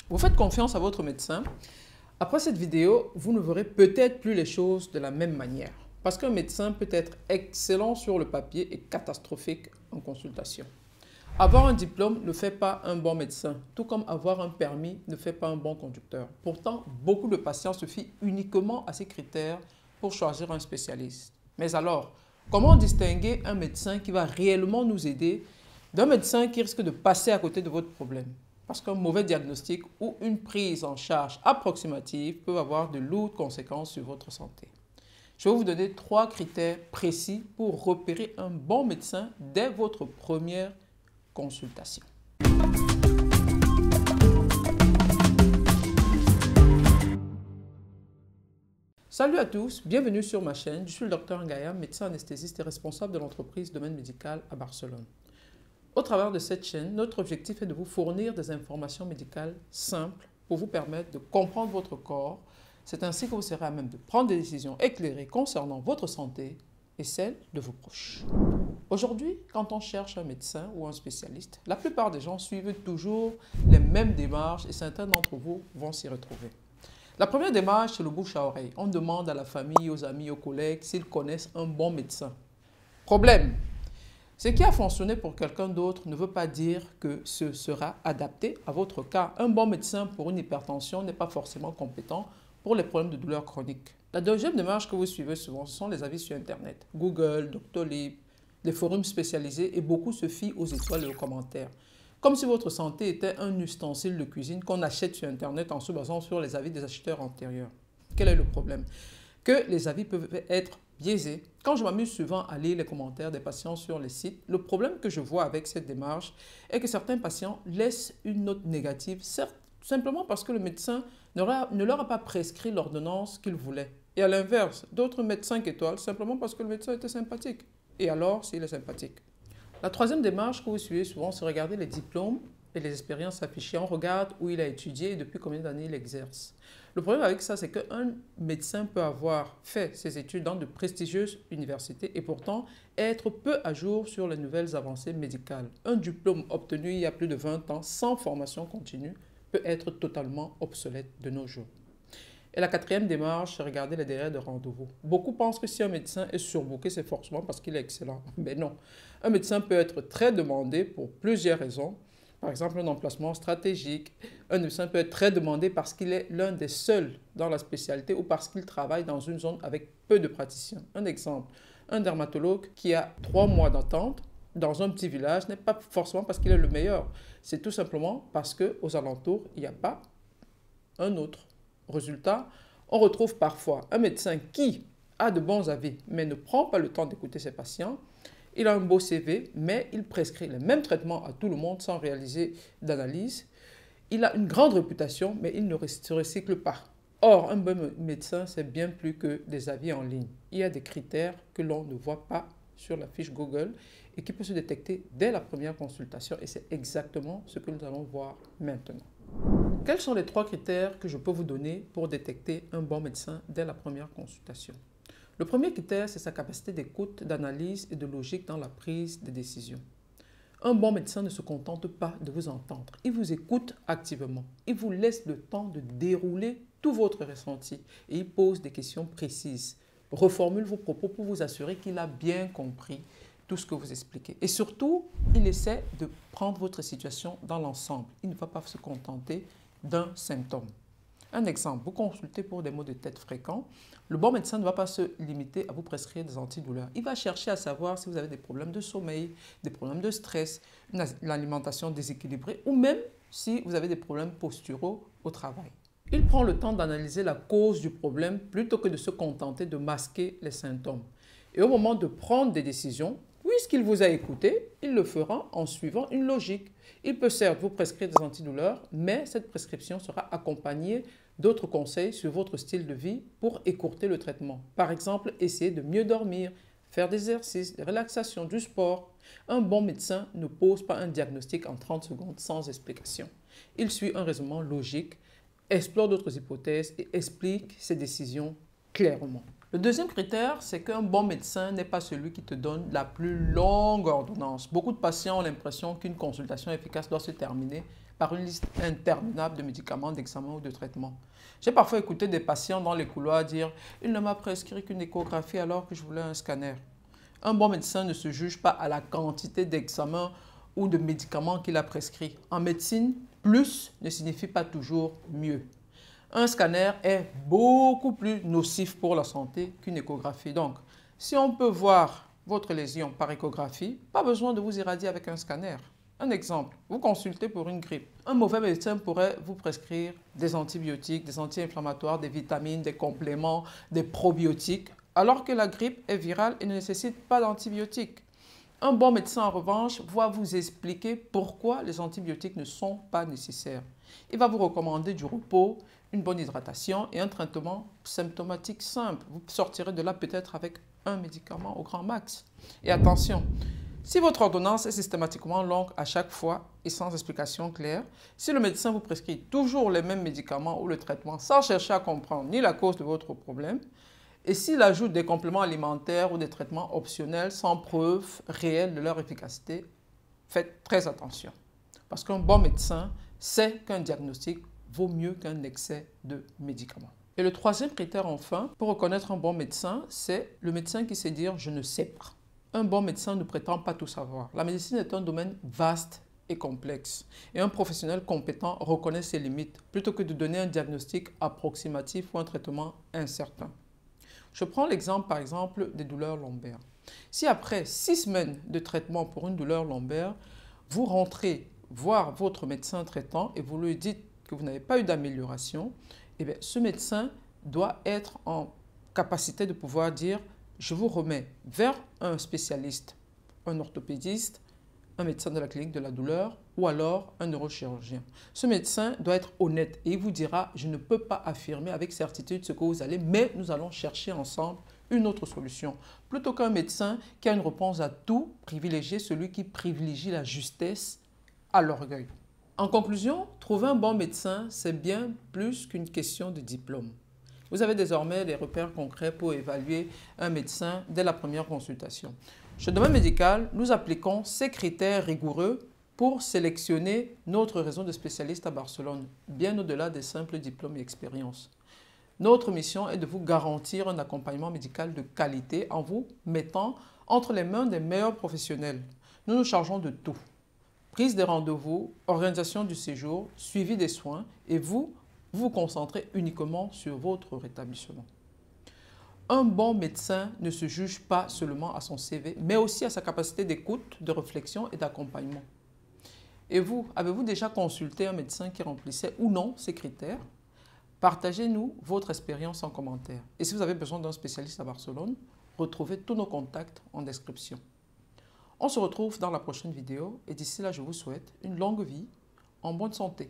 Vous faites confiance à votre médecin. Après cette vidéo, vous ne verrez peut-être plus les choses de la même manière. Parce qu'un médecin peut être excellent sur le papier et catastrophique en consultation. Avoir un diplôme ne fait pas un bon médecin, tout comme avoir un permis ne fait pas un bon conducteur. Pourtant, beaucoup de patients se fient uniquement à ces critères pour choisir un spécialiste. Mais alors, comment distinguer un médecin qui va réellement nous aider d'un médecin qui risque de passer à côté de votre problème? Parce qu'un mauvais diagnostic ou une prise en charge approximative peut avoir de lourdes conséquences sur votre santé. Je vais vous donner 3 critères précis pour repérer un bon médecin dès votre première consultation. Salut à tous, bienvenue sur ma chaîne. Je suis le Dr Ngaya, médecin anesthésiste et responsable de l'entreprise Domaine Médical à Barcelone. Au travers de cette chaîne, notre objectif est de vous fournir des informations médicales simples pour vous permettre de comprendre votre corps. C'est ainsi que vous serez à même de prendre des décisions éclairées concernant votre santé et celle de vos proches. Aujourd'hui, quand on cherche un médecin ou un spécialiste, la plupart des gens suivent toujours les mêmes démarches et certains d'entre vous vont s'y retrouver. La première démarche, c'est le bouche à oreille. On demande à la famille, aux amis, aux collègues s'ils connaissent un bon médecin. Problème. Ce qui a fonctionné pour quelqu'un d'autre ne veut pas dire que ce sera adapté à votre cas. Un bon médecin pour une hypertension n'est pas forcément compétent pour les problèmes de douleur chronique. La deuxième démarche que vous suivez souvent, ce sont les avis sur Internet. Google, Doctolib, les forums spécialisés et beaucoup se fient aux étoiles et aux commentaires. Comme si votre santé était un ustensile de cuisine qu'on achète sur Internet en se basant sur les avis des acheteurs antérieurs. Quel est le problème? Que les avis peuvent être biaisés. Quand je m'amuse souvent à lire les commentaires des patients sur les sites, le problème que je vois avec cette démarche est que certains patients laissent une note négative, certes, simplement parce que le médecin ne leur a pas prescrit l'ordonnance qu'ils voulaient. Et à l'inverse, d'autres mettent 5 étoiles simplement parce que le médecin était sympathique. Et alors, s'il est sympathique? La troisième démarche que vous suivez souvent, c'est regarder les diplômes et les expériences affichées. On regarde où il a étudié et depuis combien d'années il exerce. Le problème avec ça, c'est qu'un médecin peut avoir fait ses études dans de prestigieuses universités et pourtant être peu à jour sur les nouvelles avancées médicales. Un diplôme obtenu il y a plus de 20 ans sans formation continue peut être totalement obsolète de nos jours. Et la quatrième démarche, c'est regarder les délais de rendez-vous. Beaucoup pensent que si un médecin est surbooké, c'est forcément parce qu'il est excellent. Mais non. Un médecin peut être très demandé pour plusieurs raisons. Par exemple, un emplacement stratégique. Un médecin peut être très demandé parce qu'il est l'un des seuls dans la spécialité ou parce qu'il travaille dans une zone avec peu de praticiens. Un exemple, un dermatologue qui a 3 mois d'attente dans un petit village n'est pas forcément parce qu'il est le meilleur. C'est tout simplement parce qu'aux alentours, il n'y a pas un autre. Résultat, on retrouve parfois un médecin qui a de bons avis mais ne prend pas le temps d'écouter ses patients. Il a un beau CV, mais il prescrit les mêmes traitements à tout le monde sans réaliser d'analyse. Il a une grande réputation, mais il ne se recycle pas. Or, un bon médecin, c'est bien plus que des avis en ligne. Il y a des critères que l'on ne voit pas sur la fiche Google et qui peuvent se détecter dès la première consultation. Et c'est exactement ce que nous allons voir maintenant. Quels sont les 3 critères que je peux vous donner pour détecter un bon médecin dès la première consultation? Le premier critère, c'est sa capacité d'écoute, d'analyse et de logique dans la prise de décision. Un bon médecin ne se contente pas de vous entendre. Il vous écoute activement. Il vous laisse le temps de dérouler tout votre ressenti et il pose des questions précises. Reformule vos propos pour vous assurer qu'il a bien compris tout ce que vous expliquez. Et surtout, il essaie de prendre votre situation dans l'ensemble. Il ne va pas se contenter d'un symptôme. Un exemple, vous consultez pour des maux de tête fréquents. Le bon médecin ne va pas se limiter à vous prescrire des antidouleurs. Il va chercher à savoir si vous avez des problèmes de sommeil, des problèmes de stress, une alimentation déséquilibrée ou même si vous avez des problèmes posturaux au travail. Il prend le temps d'analyser la cause du problème plutôt que de se contenter de masquer les symptômes. Et au moment de prendre des décisions, puisqu'il vous a écouté, il le fera en suivant une logique. Il peut certes vous prescrire des antidouleurs, mais cette prescription sera accompagnée d'autres conseils sur votre style de vie pour écourter le traitement. Par exemple, essayer de mieux dormir, faire des exercices, des relaxations, du sport. Un bon médecin ne pose pas un diagnostic en 30 secondes sans explication. Il suit un raisonnement logique, explore d'autres hypothèses et explique ses décisions clairement. Le deuxième critère, c'est qu'un bon médecin n'est pas celui qui te donne la plus longue ordonnance. Beaucoup de patients ont l'impression qu'une consultation efficace doit se terminer par une liste interminable de médicaments, d'examens ou de traitements. J'ai parfois écouté des patients dans les couloirs dire « Il ne m'a prescrit qu'une échographie alors que je voulais un scanner ». Un bon médecin ne se juge pas à la quantité d'examens ou de médicaments qu'il a prescrits. En médecine, plus ne signifie pas toujours mieux. Un scanner est beaucoup plus nocif pour la santé qu'une échographie. Donc, si on peut voir votre lésion par échographie, pas besoin de vous irradier avec un scanner. Un exemple, vous consultez pour une grippe. Un mauvais médecin pourrait vous prescrire des antibiotiques, des anti-inflammatoires, des vitamines, des compléments, des probiotiques, alors que la grippe est virale et ne nécessite pas d'antibiotiques. Un bon médecin, en revanche, va vous expliquer pourquoi les antibiotiques ne sont pas nécessaires. Il va vous recommander du repos, une bonne hydratation et un traitement symptomatique simple. Vous sortirez de là peut-être avec un médicament au grand max. Et attention, si votre ordonnance est systématiquement longue à chaque fois et sans explication claire, si le médecin vous prescrit toujours les mêmes médicaments ou le traitement sans chercher à comprendre ni la cause de votre problème, et s'il ajoute des compléments alimentaires ou des traitements optionnels sans preuve réelle de leur efficacité, faites très attention. Parce qu'un bon médecin sait qu'un diagnostic vaut mieux qu'un excès de médicaments. Et le troisième critère enfin, pour reconnaître un bon médecin, c'est le médecin qui sait dire « je ne sais pas ». Un bon médecin ne prétend pas tout savoir. La médecine est un domaine vaste et complexe. Et un professionnel compétent reconnaît ses limites plutôt que de donner un diagnostic approximatif ou un traitement incertain. Je prends l'exemple par exemple des douleurs lombaires. Si après 6 semaines de traitement pour une douleur lombaire, vous rentrez voir votre médecin traitant et vous lui dites que vous n'avez pas eu d'amélioration, eh bien, ce médecin doit être en capacité de pouvoir dire « je vous remets vers un spécialiste, un orthopédiste, un médecin de la clinique de la douleur ou alors un neurochirurgien. » Ce médecin doit être honnête et il vous dira « je ne peux pas affirmer avec certitude ce que vous allez, mais nous allons chercher ensemble une autre solution. » Plutôt qu'un médecin qui a une réponse à tout, privilégier celui qui privilégie la justesse à l'orgueil. En conclusion, trouver un bon médecin, c'est bien plus qu'une question de diplôme. Vous avez désormais des repères concrets pour évaluer un médecin dès la première consultation. Chez Domaine Médical, nous appliquons ces critères rigoureux pour sélectionner notre réseau de spécialistes à Barcelone, bien au-delà des simples diplômes et expériences. Notre mission est de vous garantir un accompagnement médical de qualité en vous mettant entre les mains des meilleurs professionnels. Nous nous chargeons de tout. Prise des rendez-vous, organisation du séjour, suivi des soins et vous vous concentrez uniquement sur votre rétablissement. Un bon médecin ne se juge pas seulement à son CV, mais aussi à sa capacité d'écoute, de réflexion et d'accompagnement. Et vous, avez-vous déjà consulté un médecin qui remplissait ou non ces critères? Partagez-nous votre expérience en commentaire. Et si vous avez besoin d'un spécialiste à Barcelone, retrouvez tous nos contacts en description. On se retrouve dans la prochaine vidéo et d'ici là, je vous souhaite une longue vie en bonne santé.